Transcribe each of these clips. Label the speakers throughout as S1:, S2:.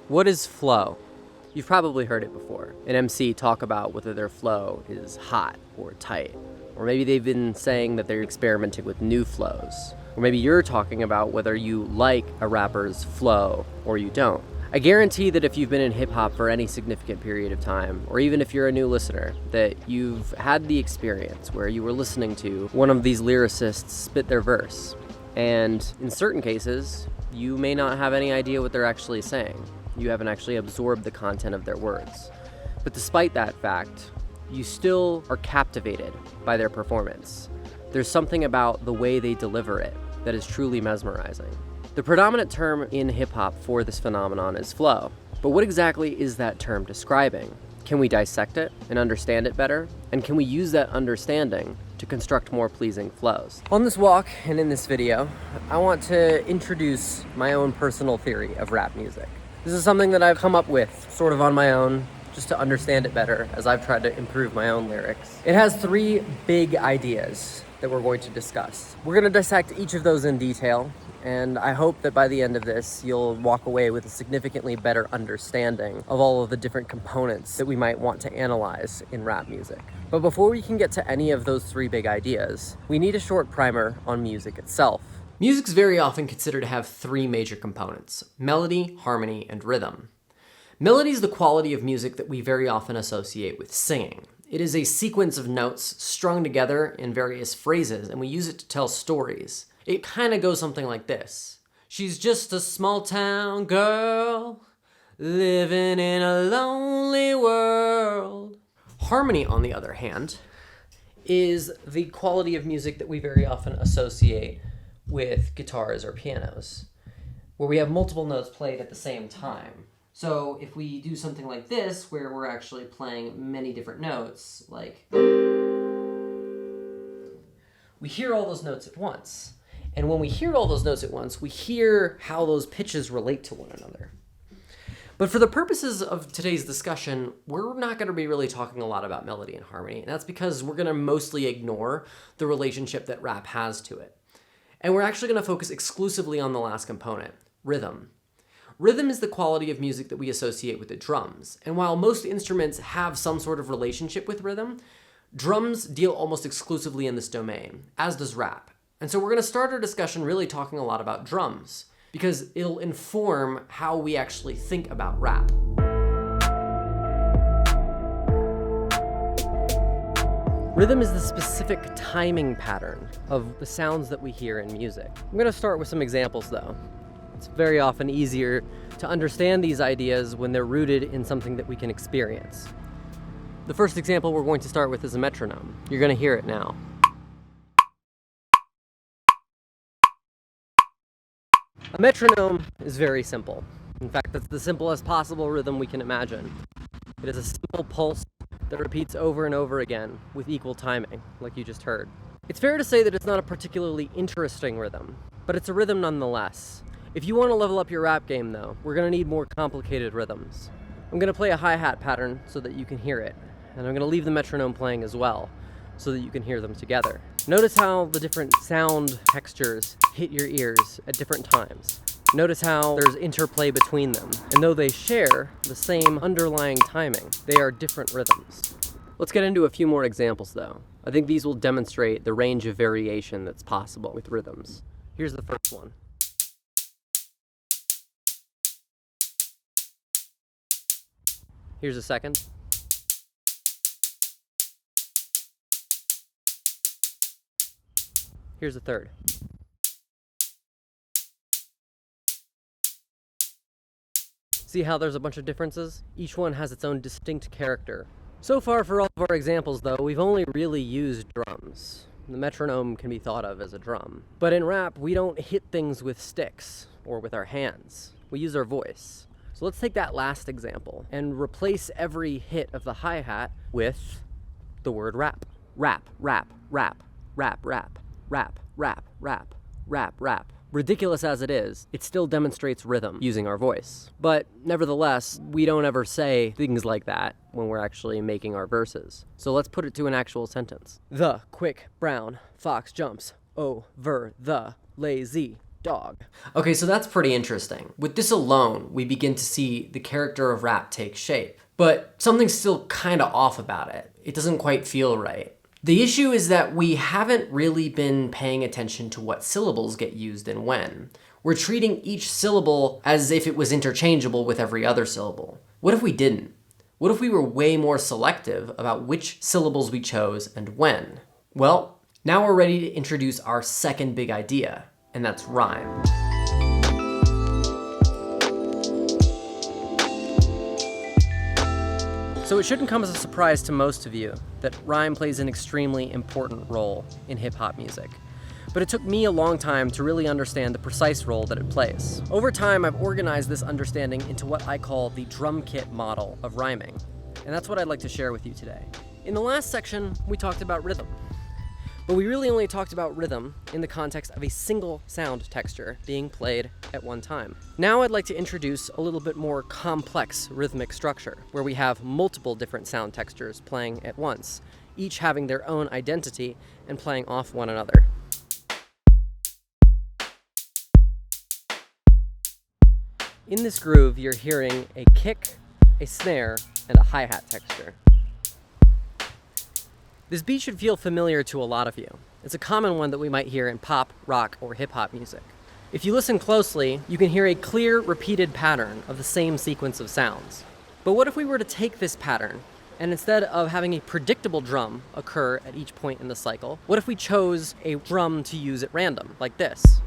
S1: What is flow? You've probably heard it before. An MC talk about whether their flow is hot or tight. Or maybe they've been saying that they're experimenting with new flows. Or maybe you're talking about whether you like a rapper's flow or you don't. I guarantee that if you've been in hip-hop for any significant period of time, or even if you're a new listener, that you've had the experience where you were listening to one of these lyricists spit their verse. And in certain cases, you may not have any idea what they're actually saying. You haven't actually absorbed the content of their words. But despite that fact, you still are captivated by their performance. There's something about the way they deliver it that is truly mesmerizing. The predominant term in hip-hop for this phenomenon is flow. But what exactly is that term describing? Can we dissect it and understand it better? And can we use that understanding to construct more pleasing flows? On this walk and in this video, I want to introduce my own personal theory of rap music. This is something that I've come up with sort of on my own, just to understand it better as I've tried to improve my own lyrics. It has three big ideas that we're going to discuss. We're going to dissect each of those in detail, and I hope that by the end of this, you'll walk away with a significantly better understanding of all of the different components that we might want to analyze in rap music. But before we can get to any of those three big ideas, we need a short primer on music itself. Music's very often considered to have three major components: melody, harmony, and rhythm. Melody is the quality of music that we very often associate with singing. It is a sequence of notes strung together in various phrases, and we use it to tell stories. It kind of goes something like this. She's just a small town girl, living in a lonely world. Harmony, on the other hand, is the quality of music that we very often associate with guitars or pianos, where we have multiple notes played at the same time. So if we do something like this, where we're actually playing many different notes, like, we hear all those notes at once. And when we hear all those notes at once, we hear how those pitches relate to one another. But for the purposes of today's discussion, we're not going to be really talking a lot about melody and harmony. And that's because we're going to mostly ignore the relationship that rap has to it. And we're actually going to focus exclusively on the last component, rhythm. Rhythm is the quality of music that we associate with the drums. And while most instruments have some sort of relationship with rhythm, drums deal almost exclusively in this domain, as does rap. And so we're going to start our discussion really talking a lot about drums, because it'll inform how we actually think about rap. Rhythm is the specific timing pattern of the sounds that we hear in music. I'm going to start with some examples though. It's very often easier to understand these ideas when they're rooted in something that we can experience. The first example we're going to start with is a metronome. You're going to hear it now. A metronome is very simple. In fact, it's the simplest possible rhythm we can imagine. It is a simple pulse that repeats over and over again with equal timing, like you just heard. It's fair to say that it's not a particularly interesting rhythm, but it's a rhythm nonetheless. If you want to level up your rap game though, we're going to need more complicated rhythms. I'm going to play a hi-hat pattern so that you can hear it, and I'm going to leave the metronome playing as well so that you can hear them together. Notice how the different sound textures hit your ears at different times. Notice how there's interplay between them. And though they share the same underlying timing, they are different rhythms. Let's get into a few more examples though. I think these will demonstrate the range of variation that's possible with rhythms. Here's the first one. Here's a second. Here's a third. See how there's a bunch of differences? Each one has its own distinct character. So far for all of our examples though, we've only really used drums. The metronome can be thought of as a drum. But in rap, we don't hit things with sticks or with our hands. We use our voice. So let's take that last example and replace every hit of the hi-hat with the word rap. Rap, rap, rap, rap, rap, rap, rap, rap, rap, rap. Ridiculous as it is, it still demonstrates rhythm using our voice. But nevertheless, we don't ever say things like that when we're actually making our verses. So let's put it to an actual sentence. The quick brown fox jumps over the lazy dog. Okay, so that's pretty interesting. With this alone, we begin to see the character of rap take shape. But something's still kind of off about it. It doesn't quite feel right. The issue is that we haven't really been paying attention to what syllables get used and when. We're treating each syllable as if it was interchangeable with every other syllable. What if we didn't? What if we were way more selective about which syllables we chose and when? Well, now we're ready to introduce our second big idea, and that's rhyme. So it shouldn't come as a surprise to most of you that rhyme plays an extremely important role in hip-hop music. But it took me a long time to really understand the precise role that it plays. Over time, I've organized this understanding into what I call the drum kit model of rhyming. And that's what I'd like to share with you today. In the last section, we talked about rhythm. But we really only talked about rhythm in the context of a single sound texture being played at one time. Now I'd like to introduce a little bit more complex rhythmic structure, where we have multiple different sound textures playing at once, each having their own identity and playing off one another. In this groove, you're hearing a kick, a snare, and a hi-hat texture. This beat should feel familiar to a lot of you. It's a common one that we might hear in pop, rock, or hip-hop music. If you listen closely, you can hear a clear, repeated pattern of the same sequence of sounds. But what if we were to take this pattern, and instead of having a predictable drum occur at each point in the cycle, what if we chose a drum to use at random, like this?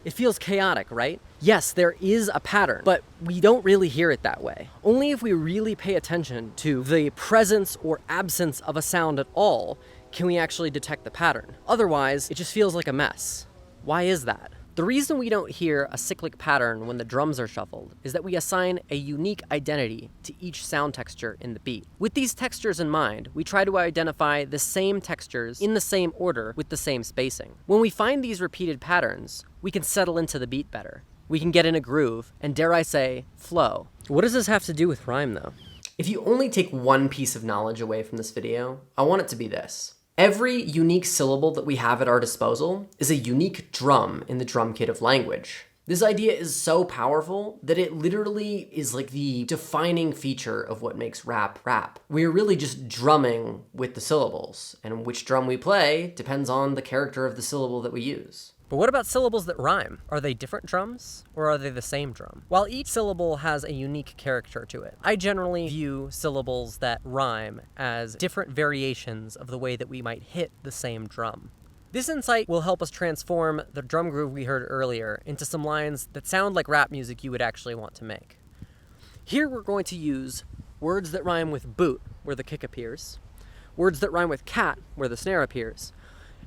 S1: It feels chaotic, right? Yes, there is a pattern, but we don't really hear it that way. Only if we really pay attention to the presence or absence of a sound at all can we actually detect the pattern. Otherwise, it just feels like a mess. Why is that? The reason we don't hear a cyclic pattern when the drums are shuffled is that we assign a unique identity to each sound texture in the beat. With these textures in mind, we try to identify the same textures in the same order with the same spacing. When we find these repeated patterns, we can settle into the beat better. We can get in a groove, and dare I say, flow. What does this have to do with rhyme, though? If you only take one piece of knowledge away from this video, I want it to be this. Every unique syllable that we have at our disposal is a unique drum in the drum kit of language. This idea is so powerful that it literally is like the defining feature of what makes rap rap. We're really just drumming with the syllables, and which drum we play depends on the character of the syllable that we use. But what about syllables that rhyme? Are they different drums, or are they the same drum? While each syllable has a unique character to it, I generally view syllables that rhyme as different variations of the way that we might hit the same drum. This insight will help us transform the drum groove we heard earlier into some lines that sound like rap music you would actually want to make. Here we're going to use words that rhyme with boot, where the kick appears, words that rhyme with cat, where the snare appears,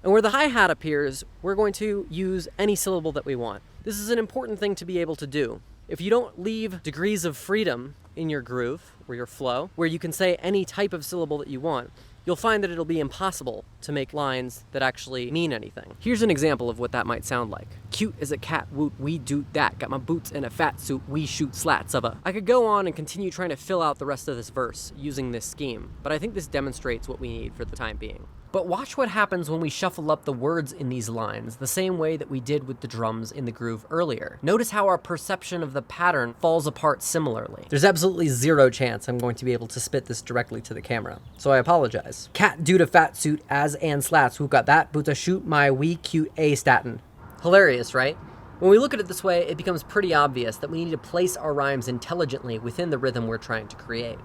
S1: and where the hi-hat appears, we're going to use any syllable that we want. This is an important thing to be able to do. If you don't leave degrees of freedom in your groove, or your flow, where you can say any type of syllable that you want, you'll find that it'll be impossible to make lines that actually mean anything. Here's an example of what that might sound like. Cute as a cat, woot, we do that. Got my boots in a fat suit, we shoot slats of a... I could go on and continue trying to fill out the rest of this verse using this scheme, but I think this demonstrates what we need for the time being. But watch what happens when we shuffle up the words in these lines the same way that we did with the drums in the groove earlier. Notice how our perception of the pattern falls apart similarly. There's absolutely zero chance I'm going to be able to spit this directly to the camera, so I apologize. Cat dude a fat suit as and slats, who got that? Boot a shoot my wee cute a statin. Hilarious, right? When we look at it this way, it becomes pretty obvious that we need to place our rhymes intelligently within the rhythm we're trying to create.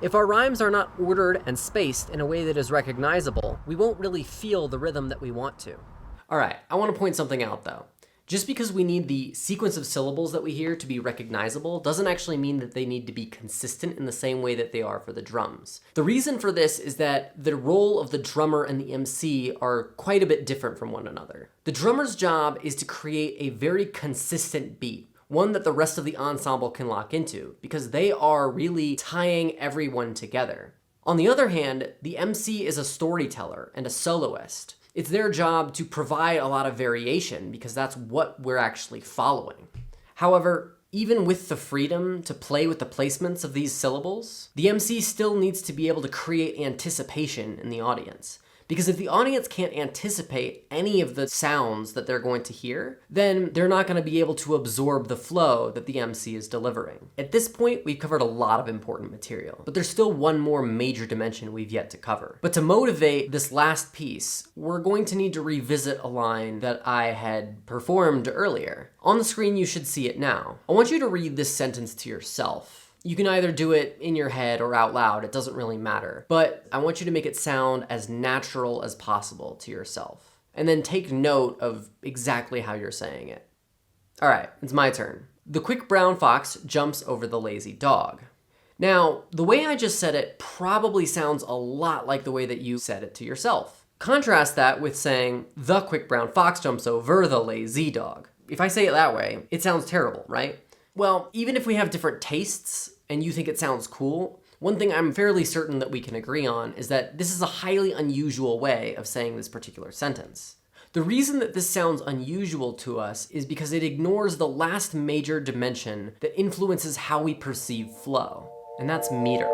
S1: If our rhymes are not ordered and spaced in a way that is recognizable, we won't really feel the rhythm that we want to. All right, I want to point something out though. Just because we need the sequence of syllables that we hear to be recognizable doesn't actually mean that they need to be consistent in the same way that they are for the drums. The reason for this is that the role of the drummer and the MC are quite a bit different from one another. The drummer's job is to create a very consistent beat, one that the rest of the ensemble can lock into, because they are really tying everyone together. On the other hand, the MC is a storyteller and a soloist. It's their job to provide a lot of variation because that's what we're actually following. However, Even with the freedom to play with the placements of these syllables, the MC still needs to be able to create anticipation in the audience. Because if the audience can't anticipate any of the sounds that they're going to hear, then they're not going to be able to absorb the flow that the MC is delivering. At this point, we've covered a lot of important material, but there's still one more major dimension we've yet to cover. But to motivate this last piece, we're going to need to revisit a line that I had performed earlier. On the screen, you should see it now. I want you to read this sentence to yourself. You can either do it in your head or out loud, it doesn't really matter. But I want you to make it sound as natural as possible to yourself. And then take note of exactly how you're saying it. All right, it's my turn. The quick brown fox jumps over the lazy dog. Now, the way I just said it probably sounds a lot like the way that you said it to yourself. Contrast that with saying, the quick brown fox jumps over the lazy dog. If I say it that way, it sounds terrible, right? Well, even if we have different tastes and you think it sounds cool, one thing I'm fairly certain that we can agree on is that this is a highly unusual way of saying this particular sentence. The reason that this sounds unusual to us is because it ignores the last major dimension that influences how we perceive flow, and that's meter.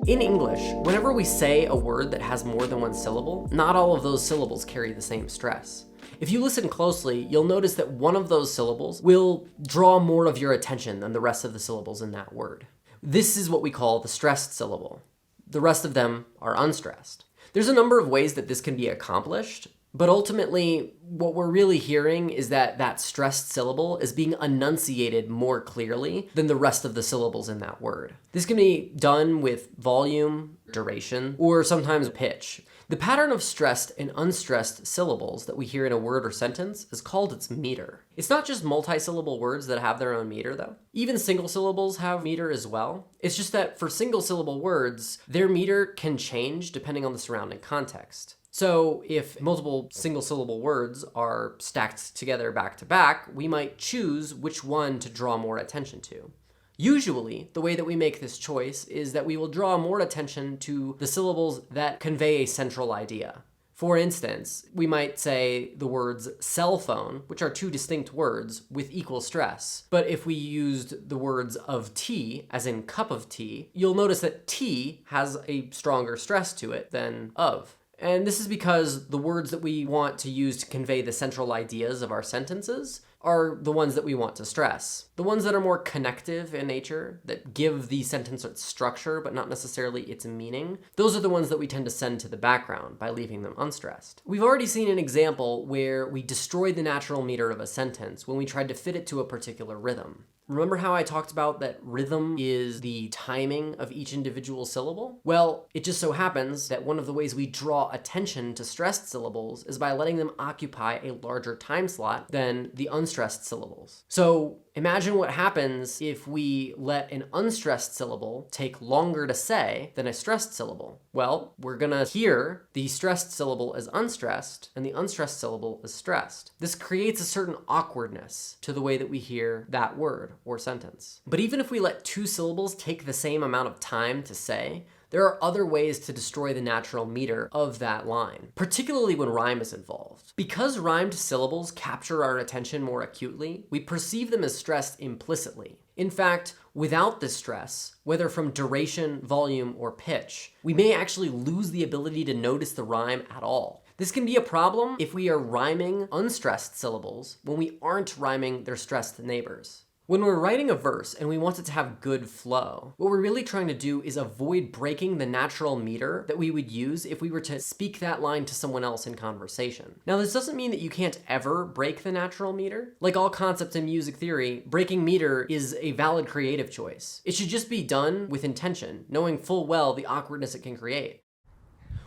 S1: In English, whenever we say a word that has more than one syllable, not all of those syllables carry the same stress. If you listen closely, you'll notice that one of those syllables will draw more of your attention than the rest of the syllables in that word. This is what we call the stressed syllable. The rest of them are unstressed. There's a number of ways that this can be accomplished, but ultimately, what we're really hearing is that that stressed syllable is being enunciated more clearly than the rest of the syllables in that word. This can be done with volume, duration, or sometimes pitch. The pattern of stressed and unstressed syllables that we hear in a word or sentence is called its meter. It's not just multi-syllable words that have their own meter, though. Even single syllables have meter as well. It's just that for single syllable words, their meter can change depending on the surrounding context. So if multiple single syllable words are stacked together back to back, we might choose which one to draw more attention to. Usually, the way that we make this choice is that we will draw more attention to the syllables that convey a central idea. For instance, we might say the words cell phone, which are two distinct words, with equal stress. But if we used the words of tea, as in cup of tea, you'll notice that tea has a stronger stress to it than of. And this is because the words that we want to use to convey the central ideas of our sentences are the ones that we want to stress. The ones that are more connective in nature, that give the sentence its structure but not necessarily its meaning, those are the ones that we tend to send to the background by leaving them unstressed. We've already seen an example where we destroyed the natural meter of a sentence when we tried to fit it to a particular rhythm. Remember how I talked about that rhythm is the timing of each individual syllable? Well, it just so happens that one of the ways we draw attention to stressed syllables is by letting them occupy a larger time slot than the unstressed syllables. So imagine what happens if we let an unstressed syllable take longer to say than a stressed syllable. Well, we're gonna hear the stressed syllable as unstressed and the unstressed syllable as stressed. This creates a certain awkwardness to the way that we hear that word or sentence. But even if we let two syllables take the same amount of time to say, there are other ways to destroy the natural meter of that line, particularly when rhyme is involved. Because rhymed syllables capture our attention more acutely, we perceive them as stressed implicitly. In fact, without this stress, whether from duration, volume, or pitch, we may actually lose the ability to notice the rhyme at all. This can be a problem if we are rhyming unstressed syllables when we aren't rhyming their stressed neighbors. When we're writing a verse and we want it to have good flow, what we're really trying to do is avoid breaking the natural meter that we would use if we were to speak that line to someone else in conversation. Now, this doesn't mean that you can't ever break the natural meter. Like all concepts in music theory, breaking meter is a valid creative choice. It should just be done with intention, knowing full well the awkwardness it can create.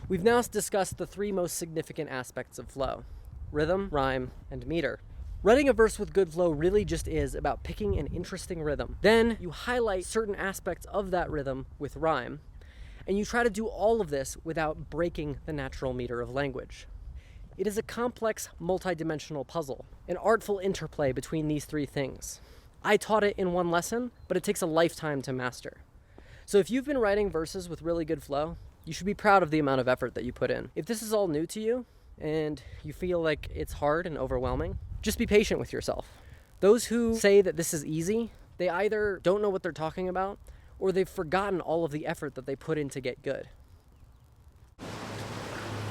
S1: We've now discussed the three most significant aspects of flow: rhythm, rhyme, and meter. Writing a verse with good flow really just is about picking an interesting rhythm. Then you highlight certain aspects of that rhythm with rhyme, and you try to do all of this without breaking the natural meter of language. It is a complex, multi-dimensional puzzle, an artful interplay between these three things. I taught it in one lesson, but it takes a lifetime to master. So if you've been writing verses with really good flow, you should be proud of the amount of effort that you put in. If this is all new to you, and you feel like it's hard and overwhelming, just be patient with yourself. Those who say that this is easy, they either don't know what they're talking about, or they've forgotten all of the effort that they put in to get good.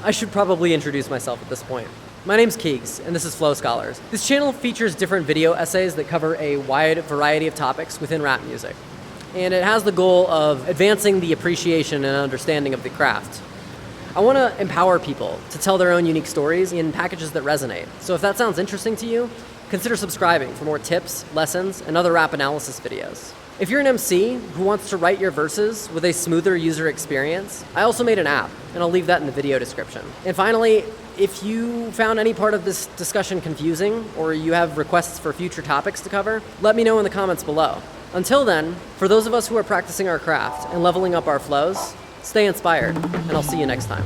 S1: I should probably introduce myself at this point. My name's Keegs, and this is Flow Scholars. This channel features different video essays that cover a wide variety of topics within rap music. And it has the goal of advancing the appreciation and understanding of the craft. I want to empower people to tell their own unique stories in packages that resonate. So if that sounds interesting to you, consider subscribing for more tips, lessons, and other rap analysis videos. If you're an MC who wants to write your verses with a smoother user experience, I also made an app, and I'll leave that in the video description. And finally, if you found any part of this discussion confusing, or you have requests for future topics to cover, let me know in the comments below. Until then, for those of us who are practicing our craft and leveling up our flows, stay inspired, and I'll see you next time.